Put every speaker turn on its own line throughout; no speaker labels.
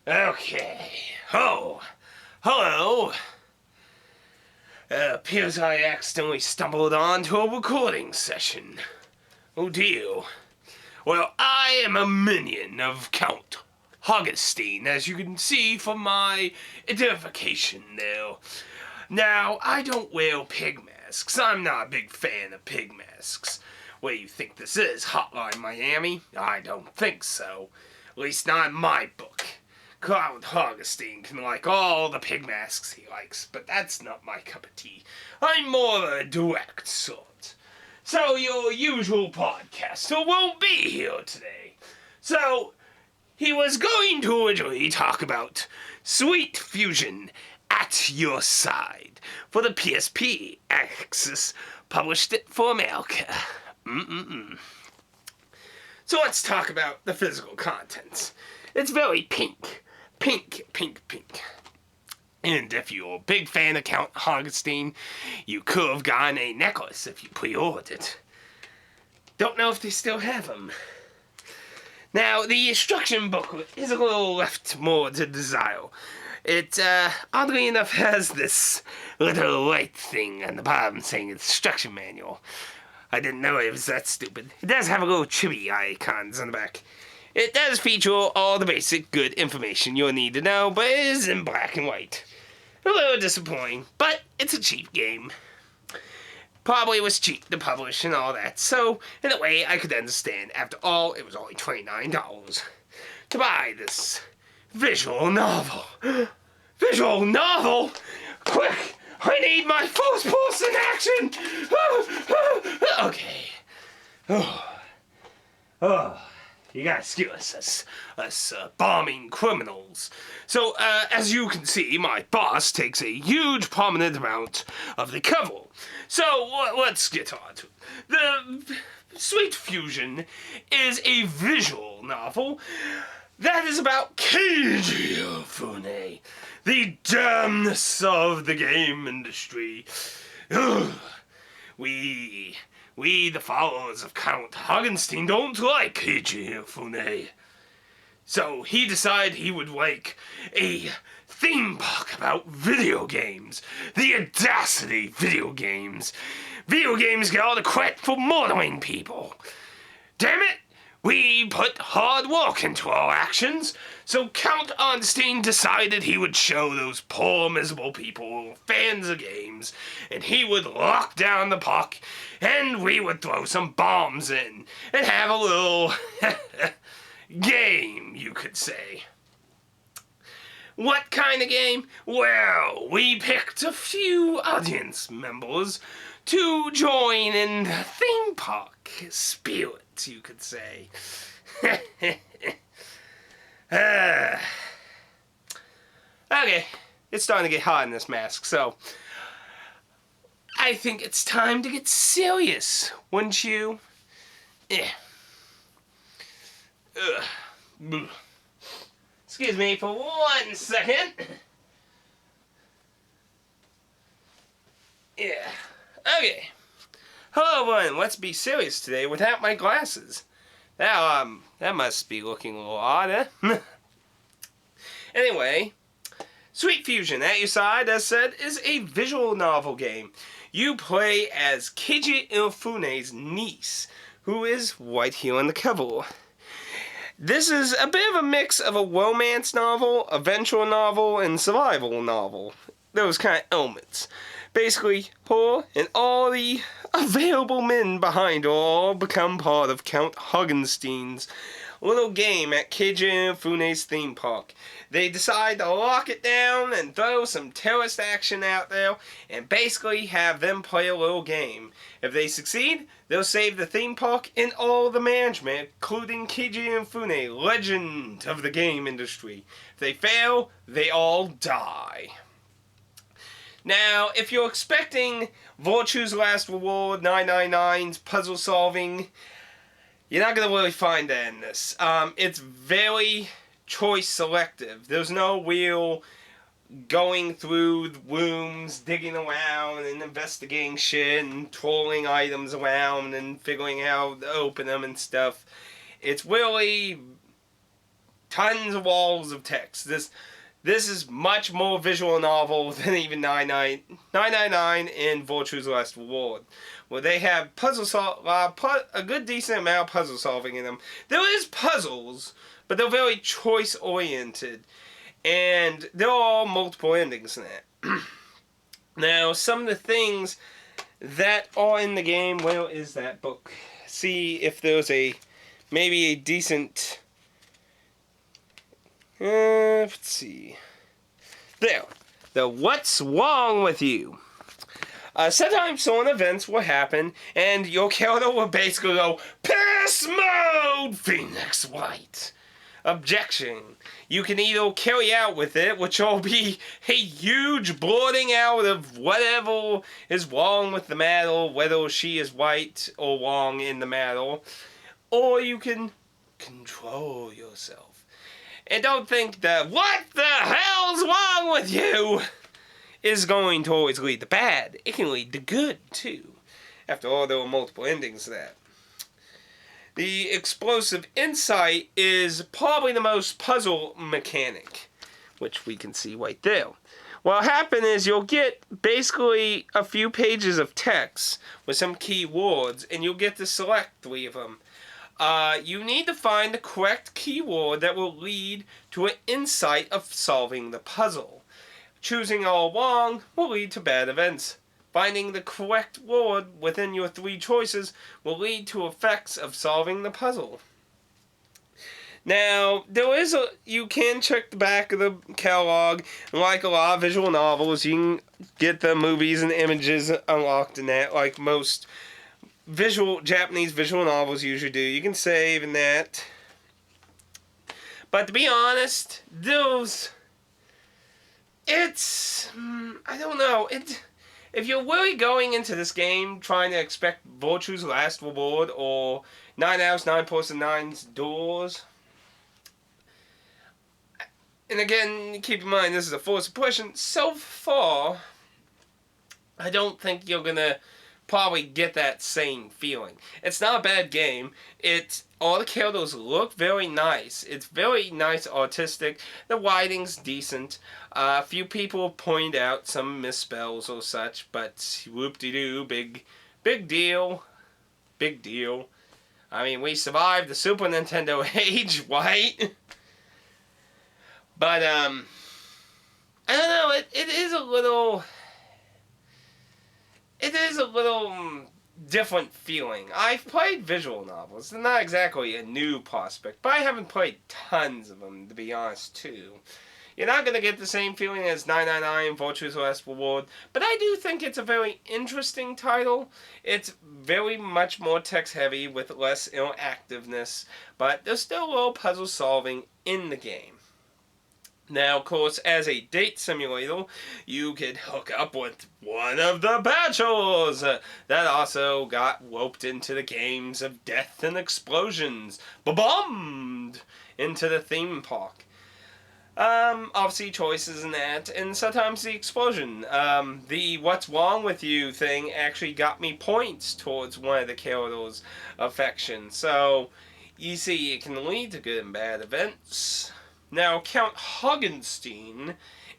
Okay. Oh, hello. Appears I accidentally stumbled onto a recording session. Oh dear. Well, I am a minion of Count Augustine, as you can see from my identification there. Now, I don't wear pig masks. I'm not a big fan of pig masks. What do you think this is, Hotline Miami? I don't think so. At least not in my book. Count Augustine can like all the pig masks he likes, but that's not my cup of tea. I'm more of a direct sort. So your usual podcaster won't be here today. So he was going to originally talk about Sweet Fusion at Your Side for the PSP. Axis published it for America. So let's talk about the physical contents. It's very pink. Pink, pink, pink. And if you're a big fan of Count Augustine, you could have gotten a necklace if you pre-ordered it. Don't know if they still have them. Now, the instruction booklet is a little left more to desire. It, oddly enough, has this little white thing on the bottom saying instruction manual. I didn't know it was that stupid. It does have a little chibi icons on the back. It does feature all the basic good information you'll need to know, but it is in black and white. A little disappointing, but it's a cheap game. Probably was cheap to publish and all that, so in a way I could understand. After all, it was only $29 to buy this visual novel. Visual novel? Quick! I need my first person action! Okay. You gotta excuse us bombing criminals. So, as you can see, my boss takes a huge prominent amount of the cover. So, let's get on to it. The Sweet Fusion is a visual novel that is about Keiji Inafune, the damnness of the game industry. We, the followers of Count Augustine, don't like Keiji Inafune. So he decided he would make a theme park about video games. The audacity video games. Video games get all the credit for murdering people. Damn it! We put hard work into our actions, so Count Augustine decided he would show those poor, miserable people, fans of games, and he would lock down the park, and we would throw some bombs in, and have a little game, you could say. What kind of game? Well, we picked a few audience members to join in the theme park spirit, you could say. Okay, it's starting to get hot in this mask, so I think it's time to get serious, wouldn't you? Excuse me for 1 second. Yeah. Okay. Hello everyone, let's be serious today without my glasses. That must be looking a little odd, eh? Anyway, Sweet Fusion at Your Side, as said, is a visual novel game. You play as Keiji Inafune's niece, who is right here on the cover. This is a bit of a mix of a romance novel, adventure novel, and survival novel. Those kind of elements. Basically, her and all the available men behind her all become part of Count Augustine's little game at Keiji Inafune's theme park. They decide to lock it down and throw some terrorist action out there and basically have them play a little game. If they succeed, they'll save the theme park and all the management, including Keiji Inafune, legend of the game industry. If they fail, they all die. Now, if you're expecting Virtue's Last Reward, 999's puzzle solving, you're not going to really find that in this. It's very choice selective. There's no real going through the rooms, digging around and investigating shit and trolling items around and figuring out how to open them and stuff. It's really tons of walls of text. This is much more visual novel than even 999 and Virtue's Last Reward, where they have a good decent amount of puzzle solving in them. There is puzzles, but they're very choice oriented, and there are all multiple endings in that. Now, some of the things that are in the game, where is that book? See if there's maybe a decent... let's see. There. The What's Wrong With You? Sometimes certain events will happen, and your character will basically go, Piss Mode, Phoenix White. Objection. You can either carry out with it, which will be a huge blurting out of whatever is wrong with the matter, whether she is white or wrong in the matter, or you can control yourself. And don't think that what the hell's wrong with you is going to always lead to bad. It can lead to good, too. After all, there are multiple endings to that. The Explosive Insight is probably the most puzzle mechanic, which we can see right there. What'll happen is you'll get basically a few pages of text with some key words, and you'll get to select 3 of them. You need to find the correct keyword that will lead to an insight of solving the puzzle. Choosing all wrong will lead to bad events. Finding the correct word within your 3 choices will lead to effects of solving the puzzle. Now, you can check the back of the catalog, and like a lot of visual novels, you can get the movies and images unlocked in that, like most Japanese visual novels usually do. You can save in that. But to be honest, I don't know. If you're really going into this game trying to expect Virtue's Last Reward or 9 Hours, 9 Plus, and 9's Doors, and again, keep in mind this is a first impression, so far, I don't think you're gonna probably get that same feeling. It's not a bad game. All the characters look very nice. It's very nice artistic. The writing's decent. A few people point out some misspells or such, but whoop-de-doo, big deal. Big deal. I mean, we survived the Super Nintendo age, right? But, I don't know, it is a little different feeling. I've played visual novels. They're not exactly a new prospect, but I haven't played tons of them, to be honest, too. You're not going to get the same feeling as 999 Virtue's Last Reward, but I do think it's a very interesting title. It's very much more text-heavy with less interactiveness, but there's still a little puzzle solving in the game. Now, of course, as a date simulator, you could hook up with one of the bachelors that also got roped into the games of death and explosions, ba-bombed into the theme park. Obviously choices in that, and sometimes the explosion. The What's Wrong With You thing actually got me points towards one of the characters' affection. So, you see, it can lead to good and bad events. Now, Count Hoggenstein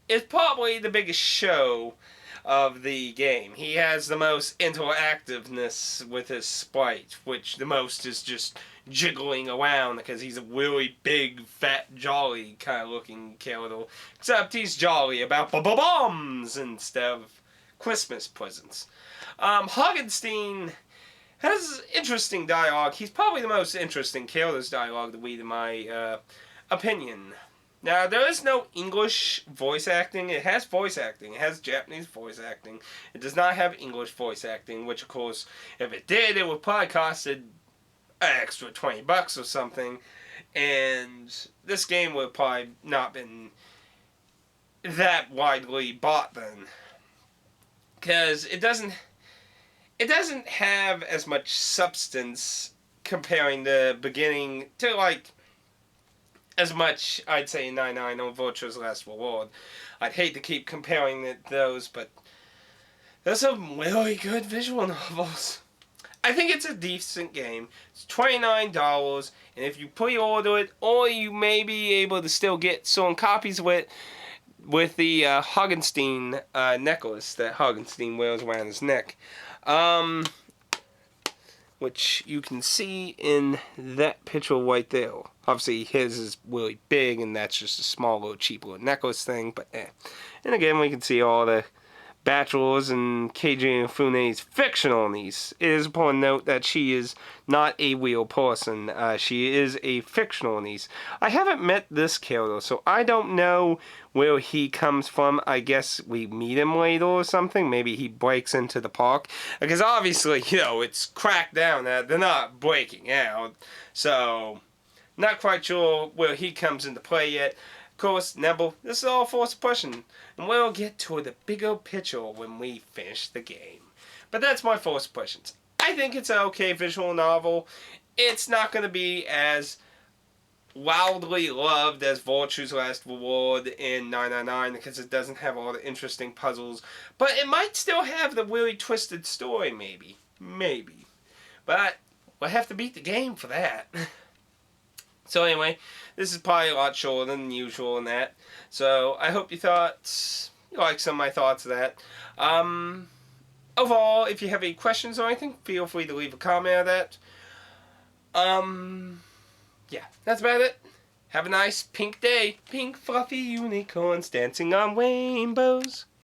is probably the biggest show of the game. He has the most interactiveness with his sprite, which the most is just jiggling around because he's a really big, fat, jolly kind of looking character. Except he's jolly about bombs instead of Christmas presents. Hoggenstein has interesting dialogue. He's probably the most interesting character's dialogue to read in my opinion. Now, there is no English voice acting. It has voice acting. It has Japanese voice acting. It does not have English voice acting, which, of course, if it did, it would probably cost an extra $20 or something. And this game would probably not been that widely bought then. Because it doesn't have as much substance comparing the beginning to, like, as much, I'd say, 9-9 on Virtue's Last Reward. I'd hate to keep comparing those, but there's some really good visual novels. I think it's a decent game. It's $29, and if you pre-order it, or you may be able to still get some copies with the Hagenstein necklace that Hagenstein wears around his neck. Which you can see in that picture right there. Obviously, his is really big, and that's just a small, little, cheap little necklace thing, but eh. And again, we can see all the Bachelors and Keiji Inafune's fictional niece. It is important to note that she is not a real person. She is a fictional niece. I haven't met this kid, so I don't know where he comes from. I guess we meet him later or something. Maybe he breaks into the park. Because obviously, it's cracked down that they're not breaking out. So, not quite sure where he comes into play yet. Of course, Nebel, this is all for suppression, and we'll get to the bigger picture when we finish the game. But that's my first impressions. I think it's an okay visual novel. It's not going to be as wildly loved as Virtue's Last Reward in 999 because it doesn't have all the interesting puzzles, but it might still have the really twisted story, maybe. Maybe. But we'll have to beat the game for that. So anyway, this is probably a lot shorter than usual in that. So I hope you like some of my thoughts of that. Overall, if you have any questions or anything, feel free to leave a comment on that. Yeah, that's about it. Have a nice pink day. Pink fluffy unicorns dancing on rainbows.